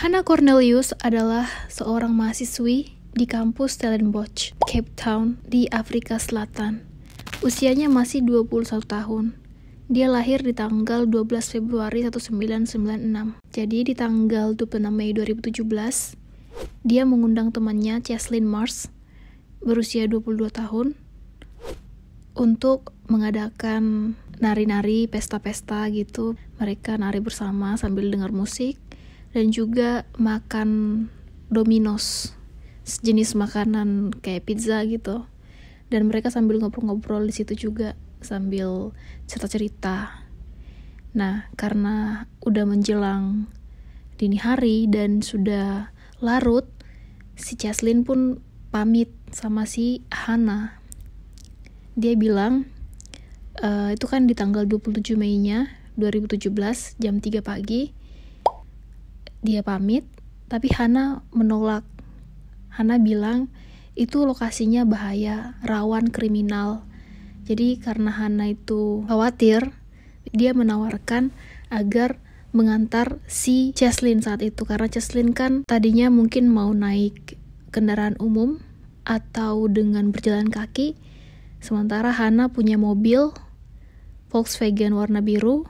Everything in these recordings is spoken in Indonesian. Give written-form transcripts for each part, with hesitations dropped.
Hannah Cornelius adalah seorang mahasiswi di kampus Stellenbosch, Cape Town, di Afrika Selatan. Usianya masih 21 tahun. Dia lahir di tanggal 12 Februari 1996. Jadi di tanggal 26 Mei 2017, dia mengundang temannya Cheslin Mars, berusia 22 tahun, untuk mengadakan nari-nari, pesta-pesta gitu. Mereka nari bersama sambil dengar musik dan juga makan Domino's, sejenis makanan kayak pizza gitu. Dan mereka sambil ngobrol-ngobrol di situ juga sambil cerita-cerita. Nah, karena udah menjelang dini hari dan sudah larut, si Cheslin pun pamit sama si Hannah. Dia bilang, itu kan di tanggal 27 Mei-nya 2017 jam 3 pagi. Dia pamit, tapi Hannah menolak. Hannah bilang itu lokasinya bahaya, rawan kriminal. Jadi karena Hannah itu khawatir, dia menawarkan agar mengantar si Cheslin saat itu. Karena Cheslin kan tadinya mungkin mau naik kendaraan umum atau dengan berjalan kaki. Sementara Hannah punya mobil Volkswagen warna biru.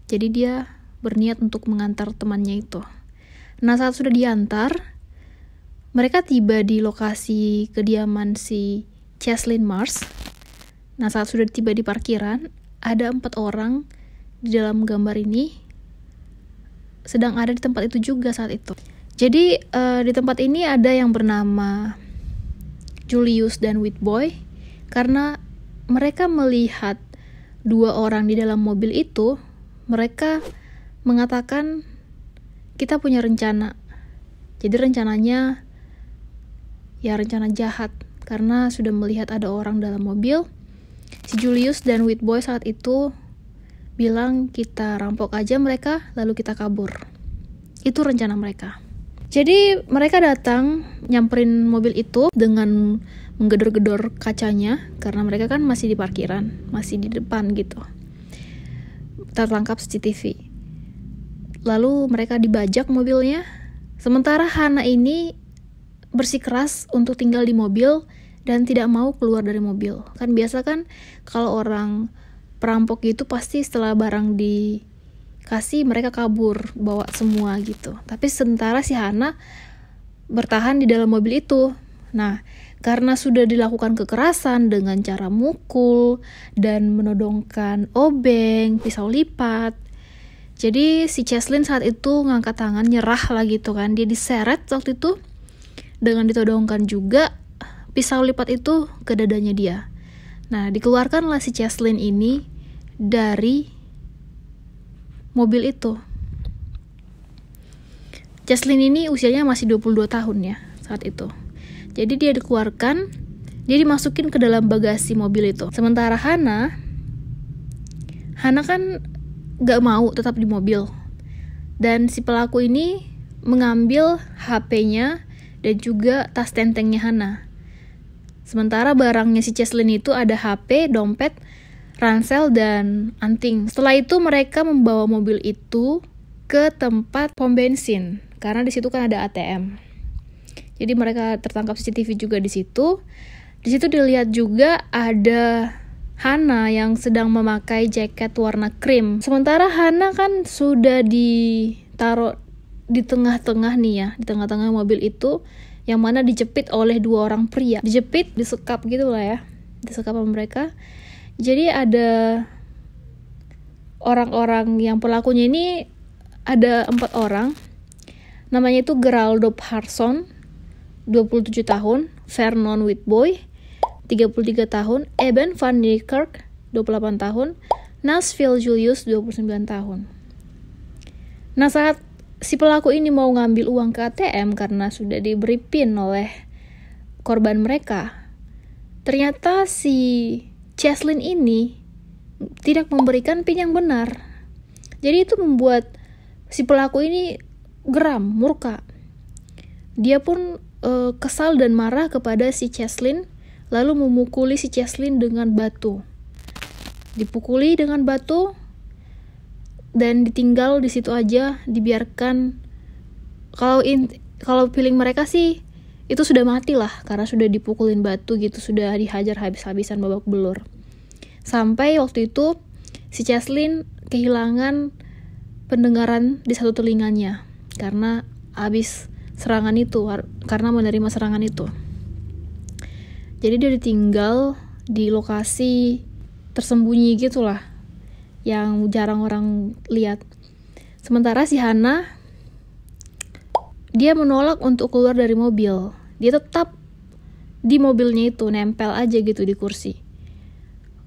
Jadi dia berniat untuk mengantar temannya itu. Nah, saat sudah diantar, mereka tiba di lokasi kediaman si Cheslin Mars. Nah, saat sudah tiba di parkiran, ada 4 orang di dalam gambar ini sedang ada di tempat itu juga saat itu. Jadi di tempat ini ada yang bernama Julius dan Whitboy. Karena mereka melihat 2 orang di dalam mobil itu, mereka mengatakan kita punya rencana. Jadi rencananya ya rencana jahat, karena sudah melihat ada orang dalam mobil. Si Julius dan Whitboy saat itu bilang kita rampok aja mereka lalu kita kabur. Itu rencana mereka. Jadi mereka datang nyamperin mobil itu dengan menggedor-gedor kacanya, karena mereka kan masih di parkiran, masih di depan gitu. Tertangkap CCTV. Lalu mereka dibajak mobilnya. Sementara Hannah ini bersikeras untuk tinggal di mobil dan tidak mau keluar dari mobil. Kan biasa kan kalau orang perampok gitu pasti setelah barang dikasih mereka kabur, bawa semua gitu. Tapi sementara si Hannah bertahan di dalam mobil itu. Nah, karena sudah dilakukan kekerasan dengan cara mukul dan menodongkan obeng, pisau lipat. Jadi si Cheslin saat itu ngangkat tangan, nyerah lah gitu kan. Dia diseret waktu itu dengan ditodongkan juga pisau lipat itu ke dadanya dia. Nah, dikeluarkanlah si Cheslin ini dari mobil itu. Cheslin ini usianya masih 22 tahun ya saat itu. Jadi dia dikeluarkan, dia dimasukin ke dalam bagasi mobil itu. Sementara Hannah kan gak mau tetap di mobil. Dan si pelaku ini mengambil HP-nya dan juga tas tentengnya Hannah. Sementara barangnya si Cheslin itu ada HP, dompet, ransel, dan anting. Setelah itu mereka membawa mobil itu ke tempat pom bensin, karena di situ kan ada ATM. Jadi mereka tertangkap CCTV juga di situ. Di situ dilihat juga ada Hannah yang sedang memakai jaket warna krim. Sementara Hannah kan sudah ditaruh di tengah-tengah nih ya, di tengah-tengah mobil itu, yang mana dijepit oleh 2 orang pria. Dijepit, disekap gitu lah ya, disekap sama mereka. Jadi ada orang-orang yang pelakunya ini ada 4 orang. Namanya itu Geraldo Parson, 27 tahun, Vernon Whitboy, 33 tahun, Eben van Niekerk, 28 tahun, Nashville Julius, 29 tahun. Nah, saat si pelaku ini mau ngambil uang ke ATM karena sudah diberi PIN oleh korban mereka, ternyata si Cheslin ini tidak memberikan PIN yang benar. Jadi itu membuat si pelaku ini geram, murka. Dia pun kesal dan marah kepada si Cheslin, lalu memukuli si Cheslin dengan batu. Dipukuli dengan batu dan ditinggal di situ aja, dibiarkan Kalau feeling mereka sih itu sudah mati lah, karena sudah dipukulin batu gitu, sudah dihajar habis-habisan babak belur. Sampai waktu itu si Cheslin kehilangan pendengaran di satu telinganya karena habis serangan itu, karena menerima serangan itu. Jadi dia ditinggal di lokasi tersembunyi gitulah, yang jarang orang lihat. Sementara si Hana, dia menolak untuk keluar dari mobil. Dia tetap di mobilnya itu, nempel aja gitu di kursi.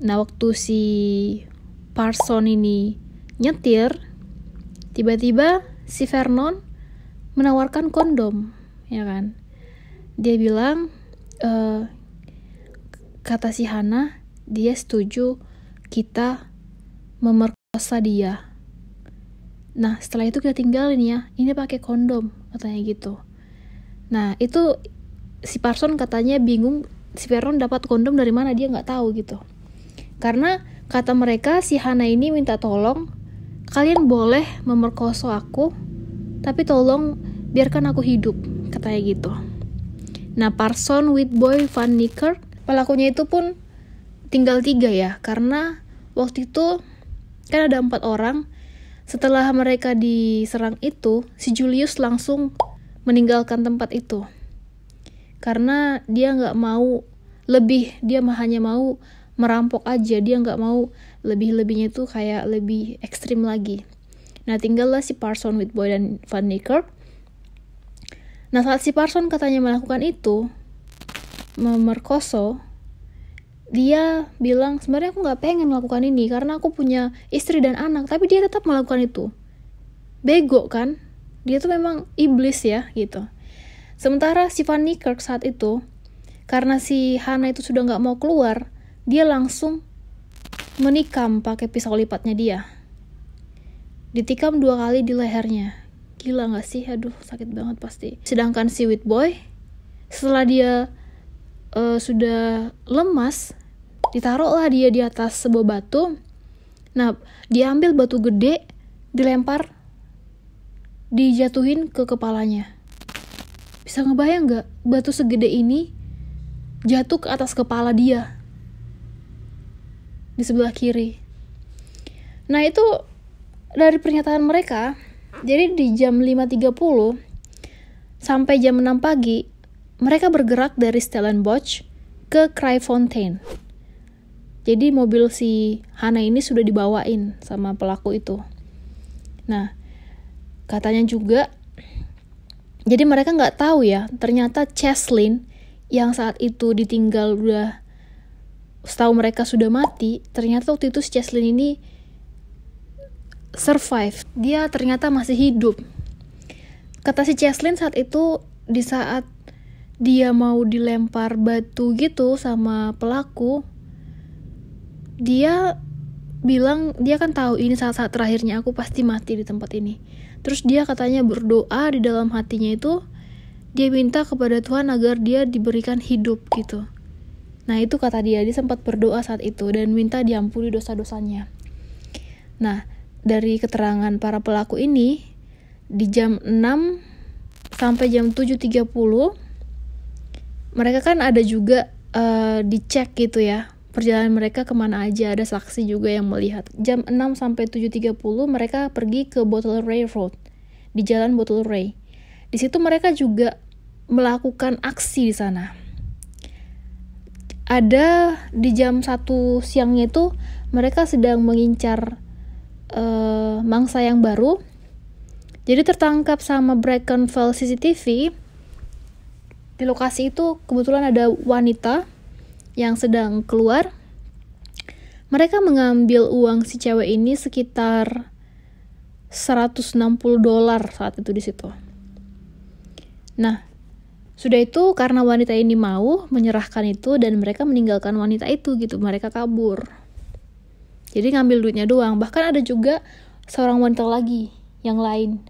Nah, waktu si Parson ini nyetir, tiba-tiba si Vernon menawarkan kondom, ya kan? Dia bilang, kata si Hana, dia setuju kita memerkosa dia. Nah, setelah itu kita tinggalin ya, ini pakai kondom, katanya gitu. Nah, itu si Parson katanya bingung, si Vernon dapat kondom dari mana, dia nggak tahu gitu. Karena kata mereka si Hana ini minta tolong, kalian boleh memerkosa aku, tapi tolong biarkan aku hidup, katanya gitu. Nah, Parson Witbooi Van Niekerk, pelakunya itu pun tinggal 3 ya, karena waktu itu kan ada 4 orang. Setelah mereka diserang itu, si Julius langsung meninggalkan tempat itu. Karena dia nggak mau lebih, dia hanya mau merampok aja, dia nggak mau lebih-lebihnya itu kayak lebih ekstrim lagi. Nah, tinggallah si Parson Witbooi dan Van Niekerk. Nah, saat si Parson katanya melakukan itu, memerkosa, dia bilang, sebenarnya aku gak pengen melakukan ini karena aku punya istri dan anak, tapi dia tetap melakukan itu. Bego kan? Dia tuh memang iblis ya, gitu. Sementara si Van Niekerk saat itu, karena si Hana itu sudah gak mau keluar, dia langsung menikam pakai pisau lipatnya dia. Ditikam 2 kali di lehernya. Gila gak sih? Aduh, sakit banget pasti. Sedangkan si Witbooi, setelah dia sudah lemas, ditaruhlah dia di atas sebuah batu. Nah, diambil batu gede, dilempar, dijatuhin ke kepalanya. Bisa ngebayang gak? Batu segede ini jatuh ke atas kepala dia, di sebelah kiri. Nah, itu dari pernyataan mereka. Jadi di jam 5.30 sampai jam 6 pagi, mereka bergerak dari Stellenbosch ke Kraaifontein. Jadi mobil si Hana ini sudah dibawain sama pelaku itu. Nah, katanya juga, jadi mereka nggak tahu ya, ternyata Cheslin yang saat itu ditinggal udah, setahu mereka sudah mati, ternyata waktu itu si Cheslin ini survive. Dia ternyata masih hidup. Kata si Cheslin saat itu, di saat dia mau dilempar batu gitu sama pelaku, dia bilang, dia kan tahu ini saat-saat terakhirnya aku pasti mati di tempat ini. Terus dia katanya berdoa di dalam hatinya itu, dia minta kepada Tuhan agar dia diberikan hidup gitu. Nah, itu kata dia sempat berdoa saat itu dan minta diampuni dosa-dosanya. Nah, dari keterangan para pelaku ini, di jam 6 sampai jam 7.30 mereka kan ada juga dicek gitu ya, perjalanan mereka kemana aja, ada saksi juga yang melihat. Jam 6 sampai 7.30 mereka pergi ke Bottle-Ray Road, di jalan Bottle-Ray. Di situ mereka juga melakukan aksi di sana. Ada di jam 1 siangnya itu mereka sedang mengincar mangsa yang baru. Jadi tertangkap sama Brackenfell CCTV. Di lokasi itu kebetulan ada wanita yang sedang keluar. Mereka mengambil uang si cewek ini sekitar $160 saat itu di situ. Nah, sudah itu karena wanita ini mau menyerahkan itu dan mereka meninggalkan wanita itu gitu, mereka kabur. Jadi ngambil duitnya doang. Bahkan ada juga seorang wanita lagi yang lain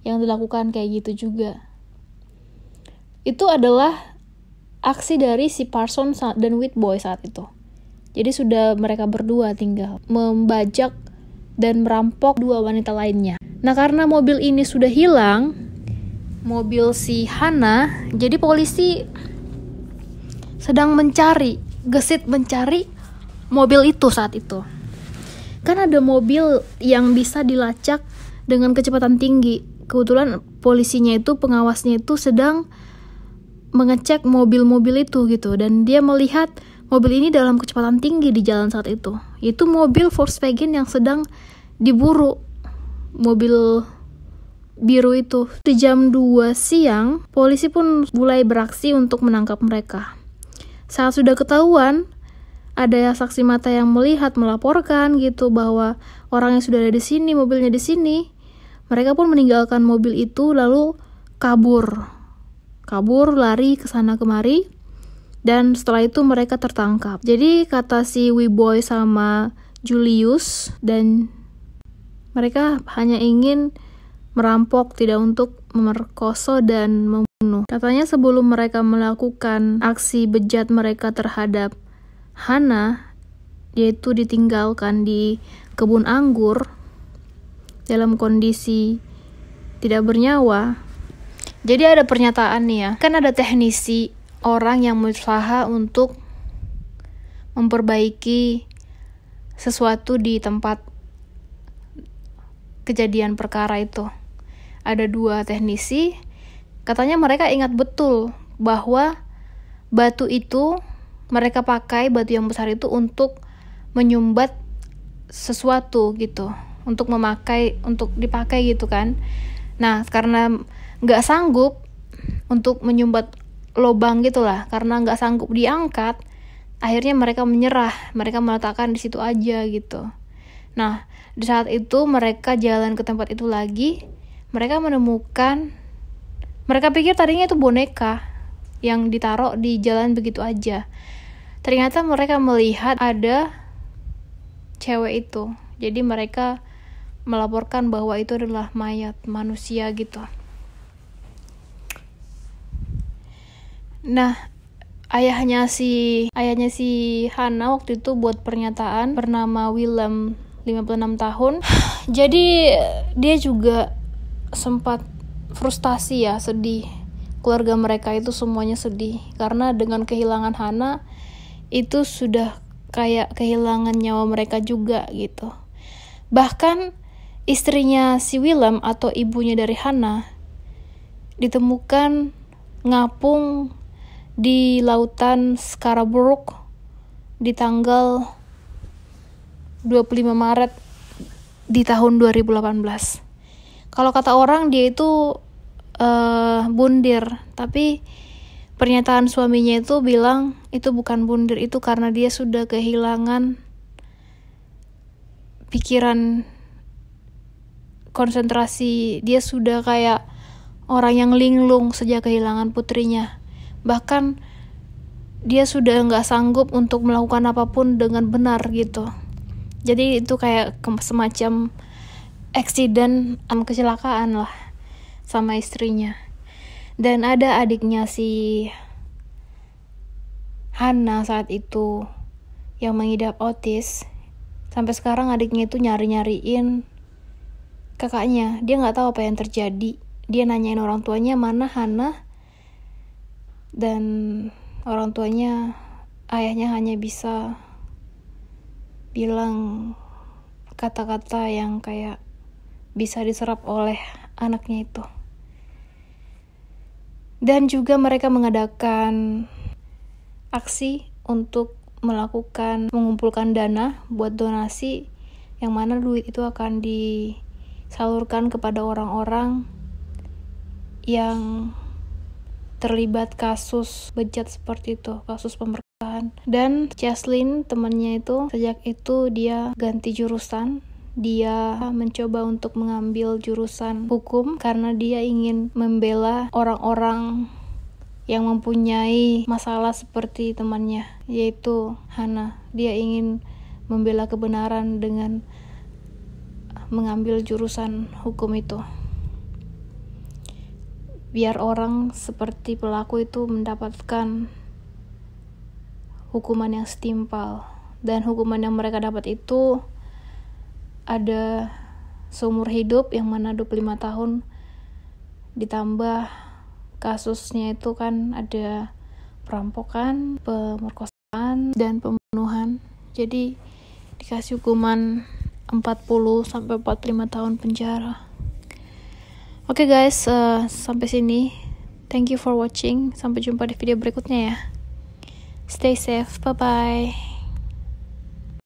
yang dilakukan kayak gitu juga. Itu adalah aksi dari si Parson dan Witbooi saat itu. Jadi sudah mereka berdua tinggal membajak dan merampok 2 wanita lainnya. Nah, karena mobil ini sudah hilang, mobil si Hana. Jadi polisi sedang gesit mencari mobil itu saat itu. Kan ada mobil yang bisa dilacak dengan kecepatan tinggi. Kebetulan polisinya itu, pengawasnya itu sedang mengecek mobil-mobil itu gitu, dan dia melihat mobil ini dalam kecepatan tinggi di jalan saat itu. Itu mobil Volkswagen yang sedang diburu, mobil biru itu. Di jam 2 siang, polisi pun mulai beraksi untuk menangkap mereka. Saat sudah ketahuan, ada saksi mata yang melihat, melaporkan gitu bahwa orang yang sudah ada di sini, mobilnya di sini. Mereka pun meninggalkan mobil itu lalu kabur, lari ke sana kemari, dan setelah itu mereka tertangkap. Jadi kata si Wee-boy sama Julius, dan mereka hanya ingin merampok, tidak untuk memerkosa dan membunuh. Katanya sebelum mereka melakukan aksi bejat mereka terhadap Hana, yaitu ditinggalkan di kebun anggur dalam kondisi tidak bernyawa. Jadi ada pernyataan nih ya, kan ada teknisi, orang yang berusaha untuk memperbaiki sesuatu di tempat kejadian perkara itu. Ada 2 teknisi, katanya mereka ingat betul bahwa batu itu mereka pakai, batu yang besar itu untuk menyumbat sesuatu gitu, untuk dipakai gitu kan. Nah, karena nggak sanggup untuk menyumbat lubang gitulah, karena nggak sanggup diangkat, akhirnya mereka menyerah, mereka meletakkan di situ aja gitu. Nah, di saat itu mereka jalan ke tempat itu lagi, mereka menemukan, mereka pikir tadinya itu boneka yang ditaruh di jalan begitu aja. Ternyata mereka melihat ada cewek itu. Jadi mereka melaporkan bahwa itu adalah mayat manusia gitu. Nah, ayahnya si Hana waktu itu buat pernyataan, bernama Willem, 56 tahun. Jadi dia juga sempat frustasi ya, sedih. Keluarga mereka itu semuanya sedih karena dengan kehilangan Hana itu sudah kayak kehilangan nyawa mereka juga gitu. Bahkan istrinya si Willem atau ibunya dari Hana ditemukan ngapung di lautan Scarborough di tanggal 25 Maret di tahun 2018. Kalau kata orang dia itu bundir, tapi pernyataan suaminya itu bilang itu bukan bundir, itu karena dia sudah kehilangan pikiran, konsentrasi, dia sudah kayak orang yang linglung sejak kehilangan putrinya. Bahkan dia sudah nggak sanggup untuk melakukan apapun dengan benar gitu. Jadi itu kayak semacam accident, kecelakaan lah sama istrinya. Dan ada adiknya si Hana saat itu yang mengidap autis. Sampai sekarang adiknya itu nyari-nyariin kakaknya. Dia nggak tahu apa yang terjadi. Dia nanyain orang tuanya mana Hana, dan orang tuanya, ayahnya hanya bisa bilang kata-kata yang kayak bisa diserap oleh anaknya itu. Dan juga mereka mengadakan aksi untuk mengumpulkan dana buat donasi, yang mana duit itu akan disalurkan kepada orang-orang yang terlibat kasus bejat seperti itu, kasus pemerkosaan. Dan Jaslyn, temannya itu, sejak itu dia ganti jurusan. Dia mencoba untuk mengambil jurusan hukum karena dia ingin membela orang-orang yang mempunyai masalah seperti temannya, yaitu Hana. Dia ingin membela kebenaran dengan mengambil jurusan hukum itu, biar orang seperti pelaku itu mendapatkan hukuman yang setimpal. Dan hukuman yang mereka dapat itu ada seumur hidup, yang mana 25 tahun ditambah kasusnya itu kan ada perampokan, pemerkosaan, dan pembunuhan. Jadi dikasih hukuman 40-45 tahun penjara. Oke guys, sampai sini. Thank you for watching. Sampai jumpa di video berikutnya ya. Stay safe. Bye-bye.